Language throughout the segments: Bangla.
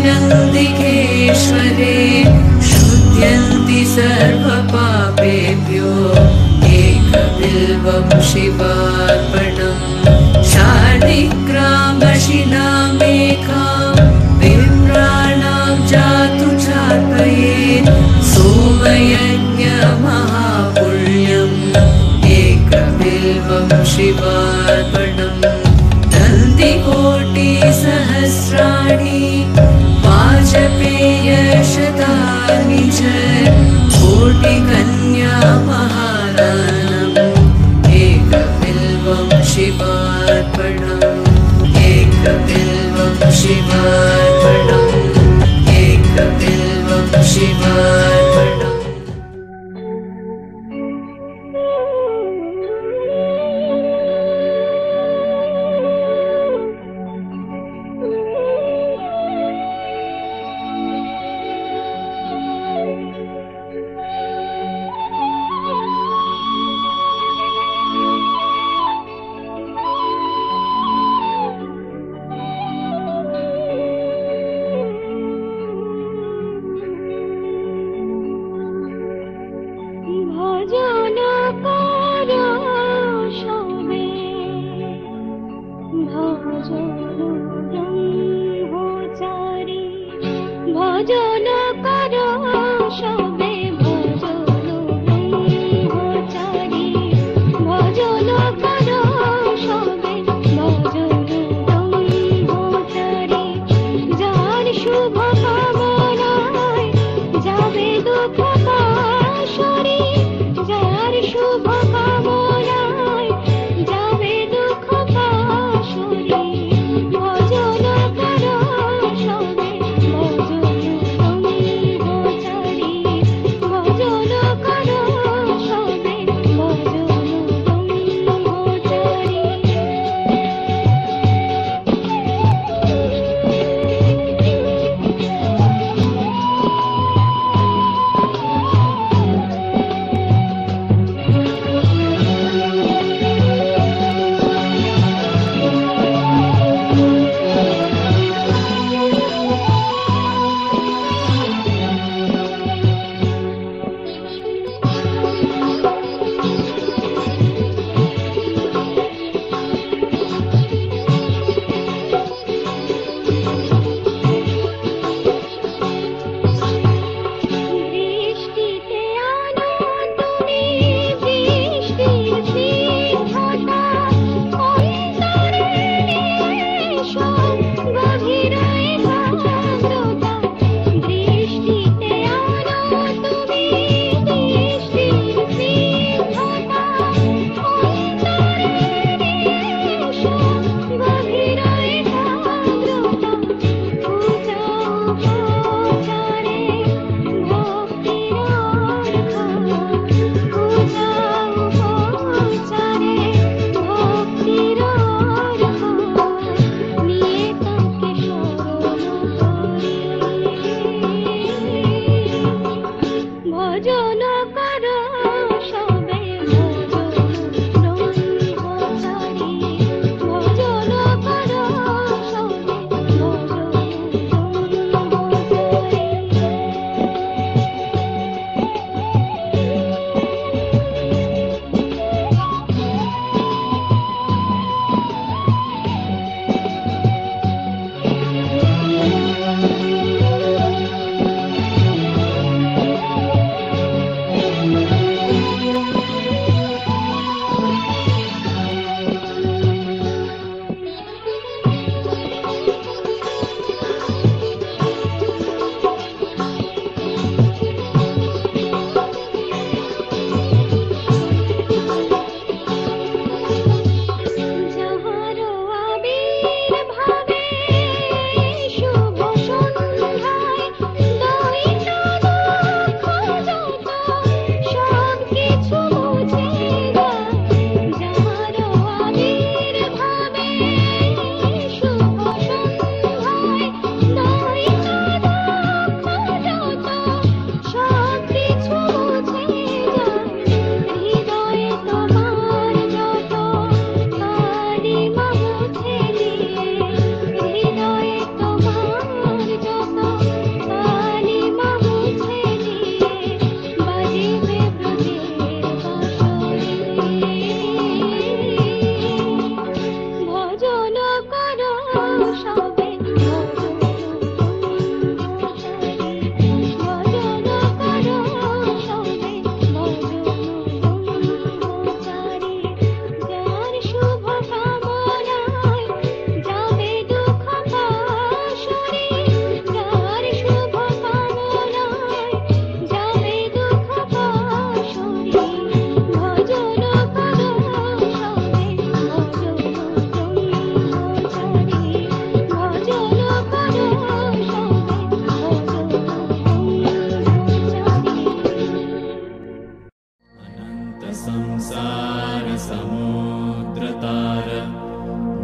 नन्दिकेश्वरे शुध्यन्ति सर्वपापेभ्यो एकबिल्वं शिवार्पणम् शार्दिग्रामशिलामेकां विप्राणां जातु चार्पयेत् सोमयज्ञमहापुण्यम् एकबिल्वं शिवार्पणम् नन्दिकोटिसहस्राणि वाजपेयशतानि च कोटिकन्यामहादानम् एकबिल्वं शिवार्पणम् एकबिल्वं शिवार्पणम् एकबिल्वं शिवार्पणम्। भजन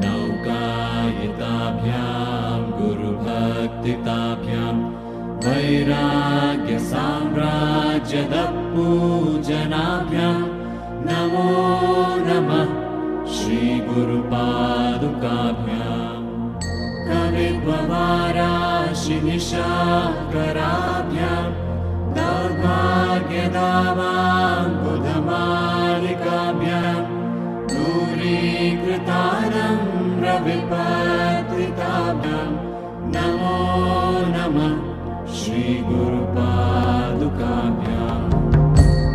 नौकायिताभ्यां गुरुभक्तिताभ्यां वैराग्यसाम्राज्यदपूजनाभ्यां नमो नमः श्रीगुरुपादुकाभ्यां कवित्ववाराशिनिशाकराभ्यां दौर्भाग्यदावाङ्कुधमालिकाभ्यां दूरीकृतानम्रविपत्रिताभ्यां नमो नमः श्रीगुरुपादुकाभ्यां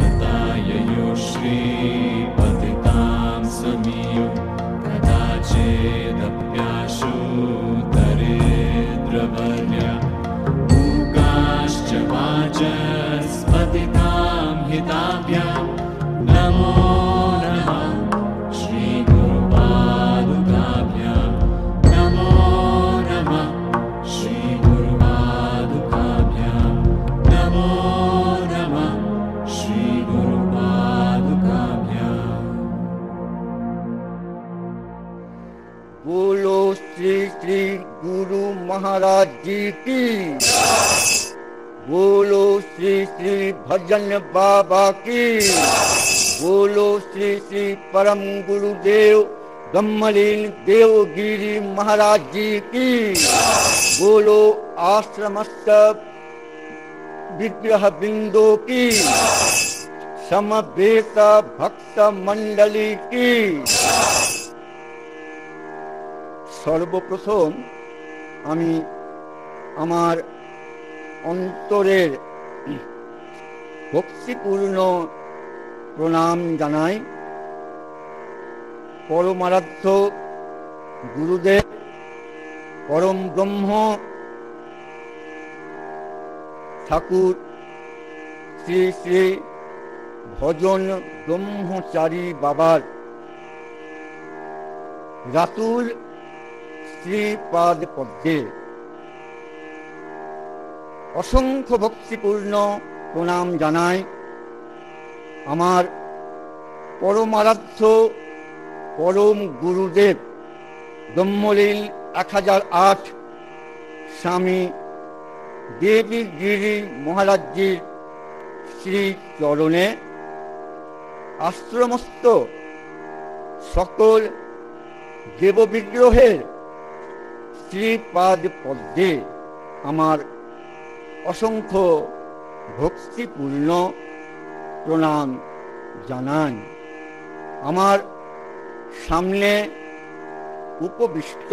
नताययो श्रीपतितां समीयो कदाचिदप्याशु दरिद्रवर्या मूकाश्च वाचस्पतितां हिताभ्यां नमो नमः श्रीगुरुपादुकाभ्यां नमो नमः श्रीगुरुपादुकाभ्यां नमो नमः श्रीगुरुपादुकाभ्यां। बोलो श्री श्री गुरु महाराज जी की, बोलो श्री श्री भजन बाबा की, बोलो श्री श्री परम गुरुदेव ब्रह्मलीन देवगिरी महाराज जी की, बोलो आश्रमस्थ विग्रह बिंदु की, समवेत भक्त मंडली की। সর্বপ্রথম আমি আমার অন্তরের ভক্তিপূর্ণ প্রণাম জানাই পরমারাধ্য গুরুদেব পরম ব্রহ্ম ঠাকুর শ্রী শ্রী ভজন ব্রহ্মচারী বাবার রাতুল শ্রীপাদ পদ্মে অসংখ্য ভক্তিপূর্ণ প্রণাম জানাই আমার পরমারাধ্য পরম গুরুদেব ব্রহ্মলীল 1008 স্বামী দেবগিরি মহারাজজির শ্রী চরণে আশ্রমস্থ সকল দেববিগ্রহের শ্রীপাদ পদ্মে আমার অসংখ্য ভক্তিপূর্ণ প্রণাম জানাই। আমার সামনে উপবিষ্ট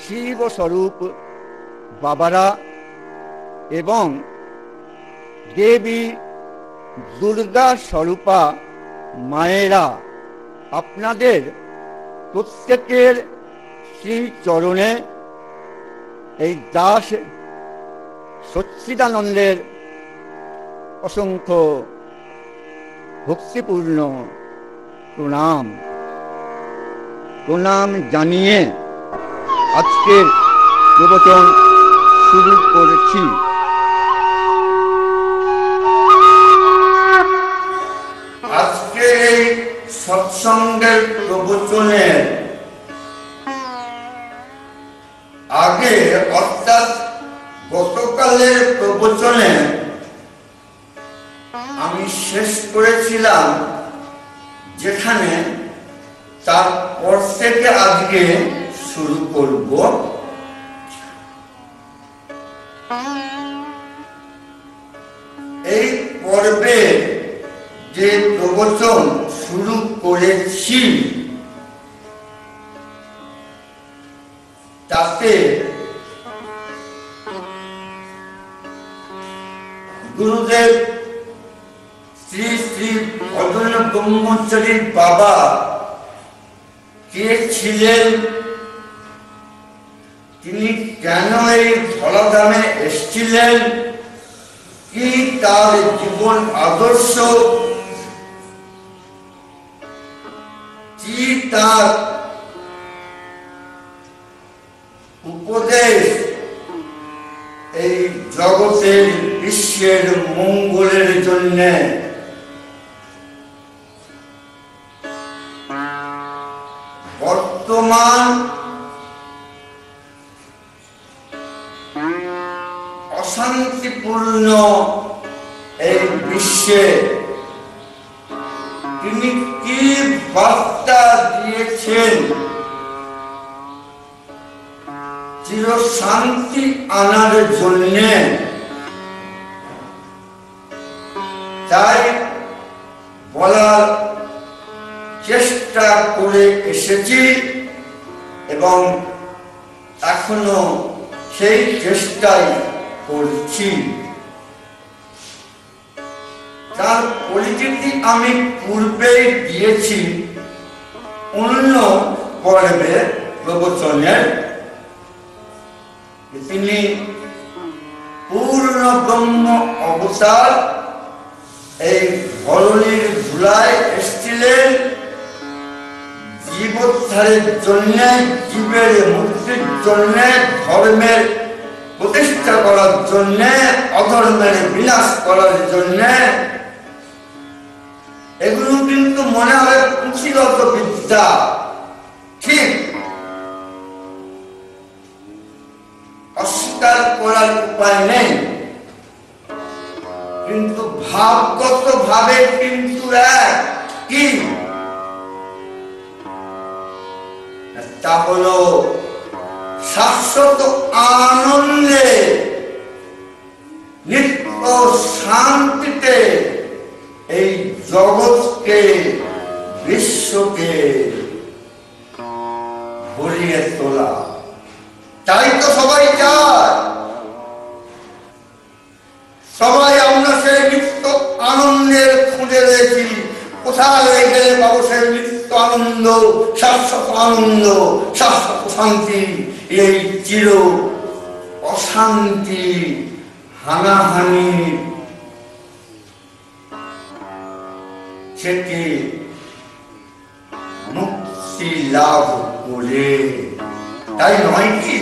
শিবস্বরূপ বাবারা এবং দেবী দুর্গা স্বরূপা মায়েরা আপনাদের প্রত্যেকের শ্রী চরণে এই দাস সচ্চিদানন্দের অসংখ্য ভক্তিপূর্ণ প্রণাম জানিয়ে আজকের প্রবচন শুরু করেছি। আজকে এই সৎসঙ্গের প্রবচনের আগে অর্থাৎ গতকালের প্রবচনে আমি শেষ করেছিলাম যেখানে, তারপর থেকে আজকে শুরু করব। এই পর্বে যে প্রবচন শুরু করেছি তাতে গুরুদেব শ্রী শ্রী ভজন ব্রহ্মচারী বাবা কে ছিলেন, তিনি কেন এই ধরাধামে এসেছিলেন, কি তার জীবন আদর্শ, কি তার উপদেশ এই জগতের বিশ্বের মঙ্গলের জন্য, বর্তমান অশান্তিপূর্ণ এই বিশ্বে তিনি কি বার্তা দিয়েছেন? চির শান্তি আনার জন্য। তাই বলার চেষ্টা করে এসেছি এবং এখনো সেই চেষ্টাই করছি। তার পরিচিতি আমি পূর্বেই দিয়েছি অন্য পর্বে প্রবচনের। তিনি পূর্ণ ব্রহ্ম অবতার, এই ধরণীর ধুলায় এসেছিলেন জীবোদ্ধারের জন্য, জীবের মুক্তির জন্য, ধর্মের প্রতিষ্ঠা করার জন্য, অধর্মের বিনাশ করার জন্য। এগুলো কিন্তু মনে হয় পুঁথিগত বিদ্যা, ঠিক, অস্বীকার করার উপায় নেই, কিন্তু ভাবগত ভাবে কিন্তু এক। কি? তা হলো শাশ্বত আনন্দে, নিত্য শান্তিতে এই জগৎকে, বিশ্বকে ভরিয়ে তোলা। তাই তো সবাই চায়। সবাই আমরা সেই নিত্য আনন্দের খুঁজে রয়েছি। কোথায় গেলে পাবো সেই নিত্য আনন্দ, শাশ্বত আনন্দ, শাশ্বত শান্তি? এই চির অশান্তি, হানাহানি থেকে মুক্তি লাভ করে। তাই নয় কি?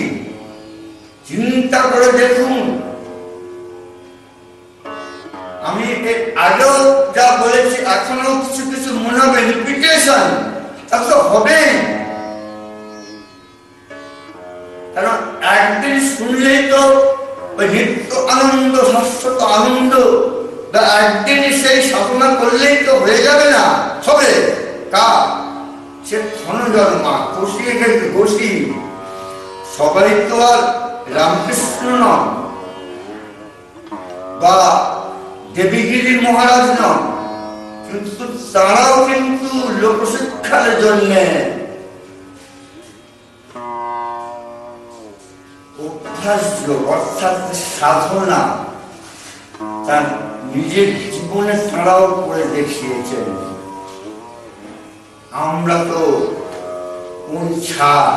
চিন্তা করে দেখুন, আমি আগেও যা বলেছি এখনো কিছু কিছু মনে হবে রিপিটেশন, তা তো হবে। কারণ একদিন শুনলেই তো ওই নিত্য আনন্দ, শাশ্বত আনন্দ, বা একদিন সেই সাধনা করলেই তো হয়ে যাবে না। হবে কার? সে ধনজন্মা, কষিয়ে গেছে ঘষি। সবাই তো আর রামকৃষ্ণ নন বা দেবীগিরি মহারাজ নন, কিন্তু তারাও কিন্তু লোকশিক্ষার জন্য অভ্যাস, অর্থাৎ সাধনা তার নিজের জীবনে তারাও করে দেখিয়েছেন। আমরা তো কোন ছাড়।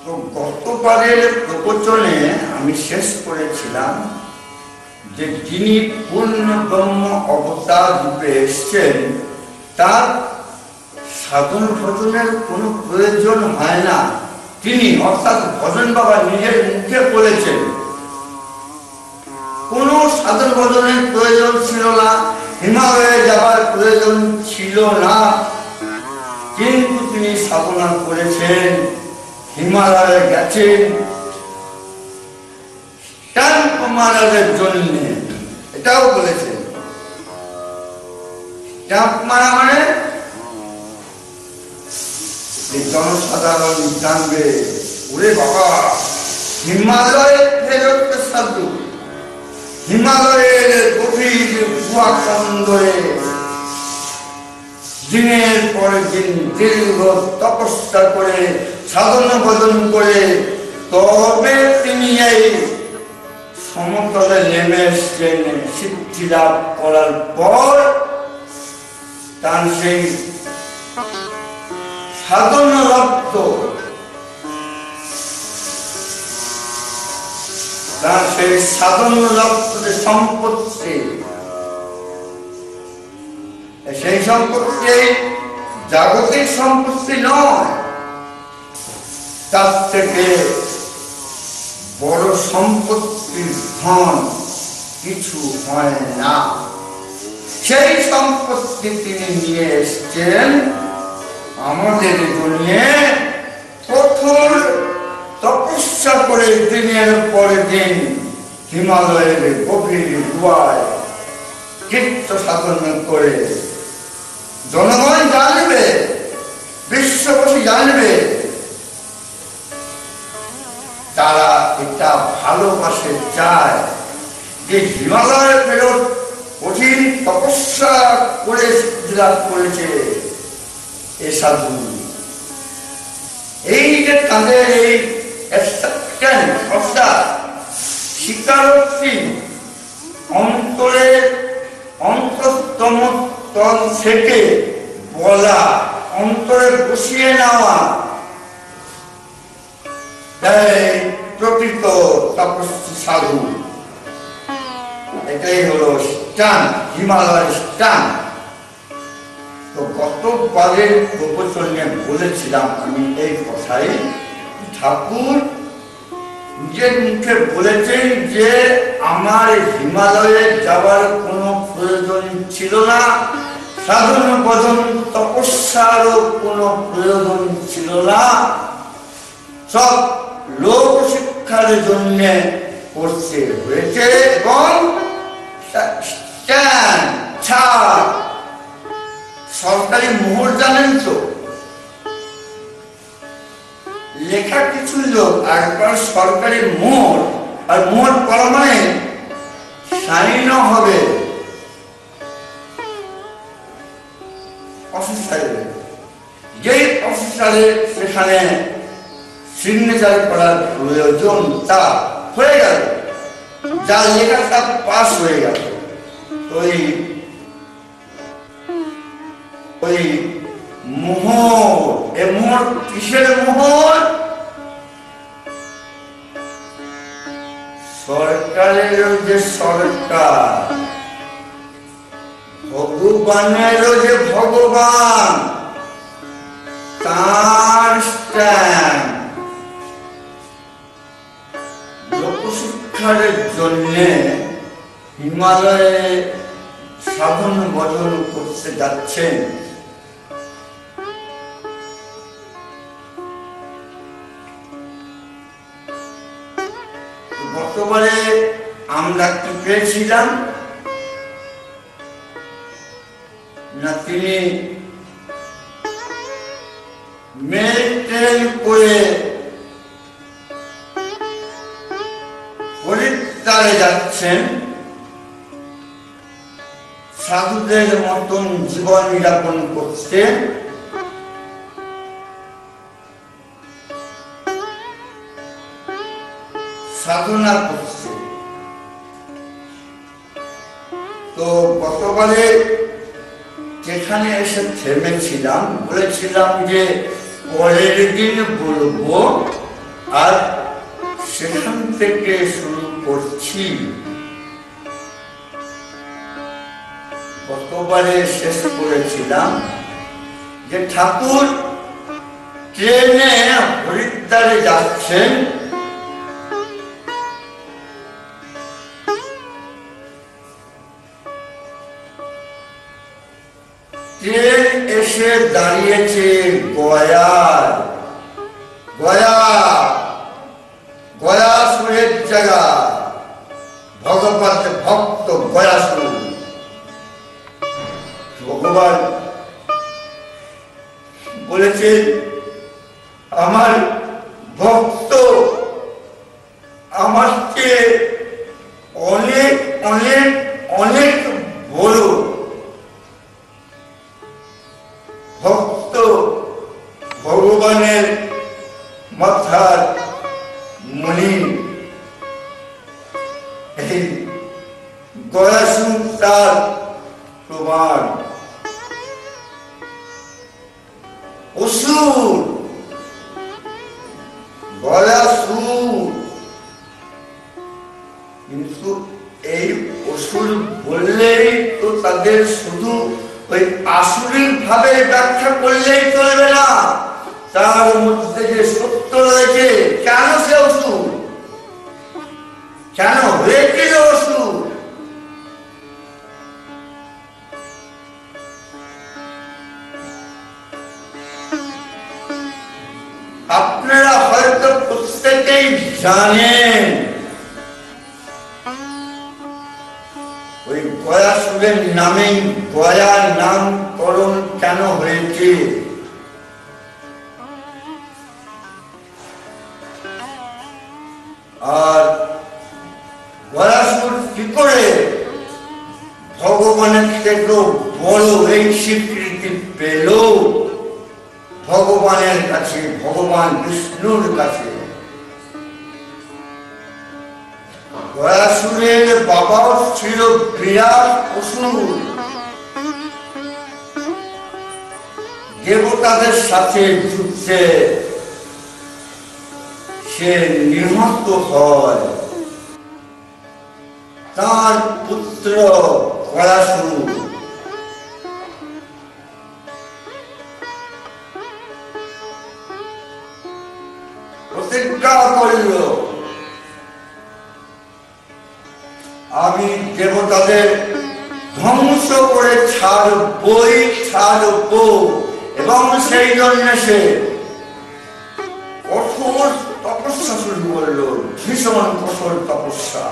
তো গতবারের প্রবচনে আমি শেষ করেছিলাম যে যিনি পূর্ণ ব্রহ্ম অবতার রূপে এসছেন, তার সাধন ভজনের কোনো প্রয়োজন হয় না। তিনি অর্থাৎ ভজন বাবা নিজের মুখে বলেছেন কোন সাধন ভজনের প্রয়োজন ছিল না, হিমালয়ে যাবার প্রয়োজন ছিল না। কিন্তু তিনি সাধনা করেছেন, হিমালয়ে গেছেন স্ট্যাম্প মারার জন্য। এটাও বলেছেন স্ট্যাম্প মারা মানে জনসাধারণ জানবে, ওরে বাবা হিমালয়ে ফেরত সাধু, হিমালয়ের গভীর গুহাকন্দরে দিনের পর দিন দীর্ঘ তপস্যা করে, সাধন ভজন করে তবে তিনি এই সমতলে নেমে এসছেন। সিদ্ধি লাভ করার পর তার সেই সাধন রক্ত, তার সেই সাধন রক্তের সম্পত্তি, সেই সম্পত্তি জাগতিক সম্পত্তি নয়, তার থেকে বড় সম্পত্তির ধন কিছু হয় না। সেই সম্পত্তি তিনি নিয়ে এসছেন আমাদের জন্য। কঠোর তপস্যা করে দিনের পরে দিন হিমালয়ের গভীর গুহায় কীর্ত সাধন করে জনগণ জানবে, বিশ্ববাসী জানবে তারা এটা ভালোবাসে, চায় যে হিমালয় ফেরত কঠিন তপস্যা করে লাভ করেছে এ সাধু। এই যে তাদের এই স্বীকারোক্তি অন্তরের অন্তরতম তল থেকে বলা, অন্তরে বসিয়ে নেওয়া, প্রকৃত তপস্বী সাধু। এটাই হলো স্থান, হিমালয়ের স্থান। তো গতবারের প্রবচনে বলেছিলাম আমি এই কথাই, ঠাকুর নিজের মুখে বলেছেন যে আমার হিমালয়ে যাওয়ার কোনো প্রয়োজন ছিল না, সাধন ভজন তপস্যারও কোনো প্রয়োজন ছিল না, সব লোক শিক্ষার জন্য করতে হয়েছে। এবং সরকারি মোহর জানেন তো, লেখা কিছু লোক আর সরকারি মোহর, আর মোহর করা মানে সাইনও হবে অফিসারে, যেই অফিসারে সেখানে সিগনেচার করার প্রয়োজন তা হয়ে গেল, যা লেখা তা পাস হয়ে গেল। ওই মোহর, এ মোহর কিসের মোহর? সরকারের যে সরকার, ভগবানের যে ভগবান, তার স্ট্যাম্প। লোকশিক্ষার জন্য হিমালয়ে সাধন ভজন করতে যাচ্ছেন। গতবারে আমরা কি পেয়েছিলাম না, তিনি মেন্টেন করে হরিদ্বারে যাচ্ছেন, সাধুদের মতন জীবন যাপন করতে। সাধনা করছে। তো গতবারে যেখানে এসে থেমেছিলাম, বলেছিলাম যে পরের দিন বলবো, আর সেখান থেকে শুরু করছি। গতবারে শেষ করেছিলাম যে ঠাকুর ট্রেনে হরিদ্বারে যাচ্ছেন। ট্রেন এসে দাঁড়িয়েছে গয়ার, গয়াসুরের জায়গা, ভগবত ভক্ত গয়াসুর। ভগবান বলেছেন আমার ভক্ত আমার চেয়ে অনেক অনেক অনেক বড়। ভক্ত ভগবানের মাথার মণি। এই গয়াসুর তার প্রমাণ। অসুর, গয়াসুর, কিন্তু এই অসুর বললেই তো তাদের শুধু ওই আসুরিক ভাবে ব্যাখ্যা করলেই চলবে না, তার মধ্যে যে সত্য রয়েছে। কেন সে অসুর, কেন হয়েছিল অসুর, জানেন ওই গয়াসুরের নামেই গয়ার নামকরণ কেন হয়েছে? আর গয়াসুর কি করে ভগবানের থেকে বড় এই স্বীকৃতি পেল ভগবানের কাছে, ভগবান বিষ্ণুর কাছে? গয়াসুরের বাবাও ছিল বিরাট অসুর, দেবতাদের সাথে যুদ্ধে সে নিহত হয়। তার পুত্র গয়াসুর প্রতিজ্ঞা করল, আমি দেবতাদের ধ্বংস করে ছাড়বই ছাড়ব। এবং সেই জন্য সে কঠোর তপস্যা শুরু করল, ভীষণ কঠোর তপস্যা।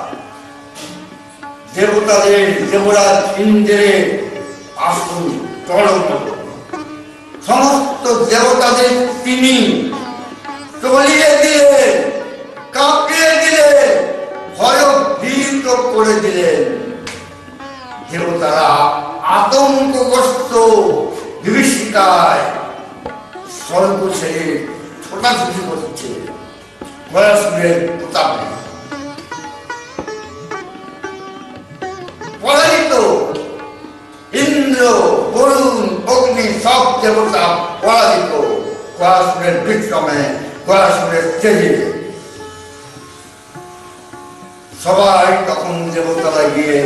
দেবতাদের দেবরাজ ইন্দ্রের আসন টলমল, সমস্ত দেবতাদের তিনি তলিয়ে দিলেন, কাঁপিয়ে দিলেন, ভয়ভীত করে দিলেন। দেবতারা আতঙ্কগ্রস্ত বিভীষিকায় স্বর্গ ছেড়ে ছোটাছুটি করছে গয়াসুরের প্রতাপে। পরাজিত ইন্দ্র, বরুণ, অগ্নি সব দেবতা পরাজিত গয়াসুরের বিক্রমে, গয়াসুরের তেজে। সবাই তখন দেবতারা গিয়ে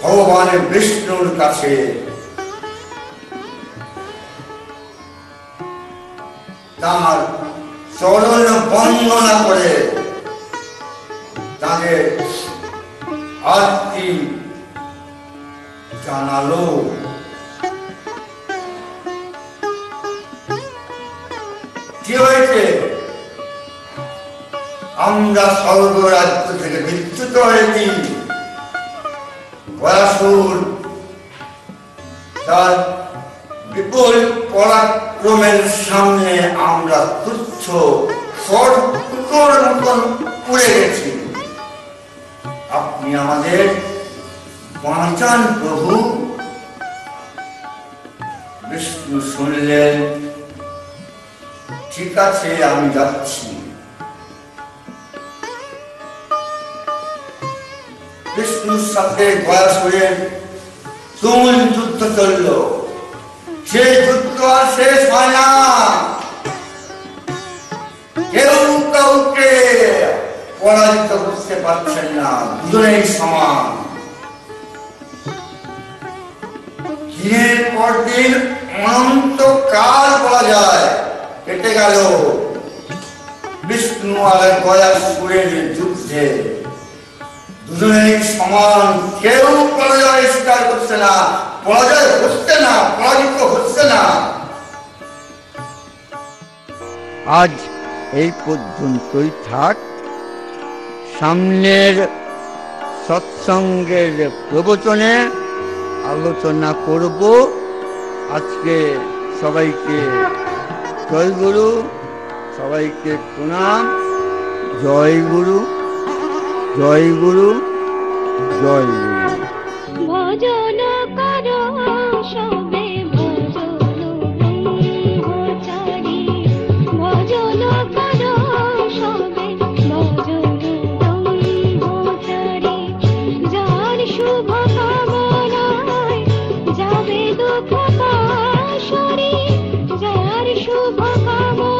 ভগবানের বিষ্ণুর কাছে তাঁর চরণ বন্দনা করে তাদের আরতি জানালো। কি হয়েছে? আমরা স্বর্গরাজ্য থেকে বিচ্যুত হয়েছি। গয়াসুর তার বিপুল পরাক্রমের সামনে আমরা তুচ্ছ সর্বর মতন পড়ে গেছি। আপনি আমাদের বাঁচান প্রভু। বিষ্ণু শুনলেন, ঠিক আছে আমি যাচ্ছি। বিষ্ণুর সাথে গয়াসুরের তুমুল যুদ্ধ চলল। সে যুদ্ধ আর শেষ হয় না, কেউ কাউকে পরাজিত করতে পারছেন না, দুজনেই সমান। দিনের পর দিন অনন্তকাল বলা যায় কেটে গেল বিষ্ণু আর গয়াসুরের যুদ্ধে। দুজনেই সমান, কেউ পরাজয় স্বীকার করছে না, পরাজয় হচ্ছে না, পরাজিত হচ্ছে না। আজ এই পর্যন্তই থাক। সামনের সৎসঙ্গের প্রবচনে আলোচনা করব। আজকে সবাইকে জয় গুরু, সবাইকে প্রণাম। জয় গুরু, জয় গুরু, জয় গুরু। ভজন করো সবে ভজন ব্রহ্মচারী, ভজন করো সবে ভজন ব্রহ্মচারী। যার শুভ কামনায় যাবে দুঃখ পাশরী, যার শুভ কামনায়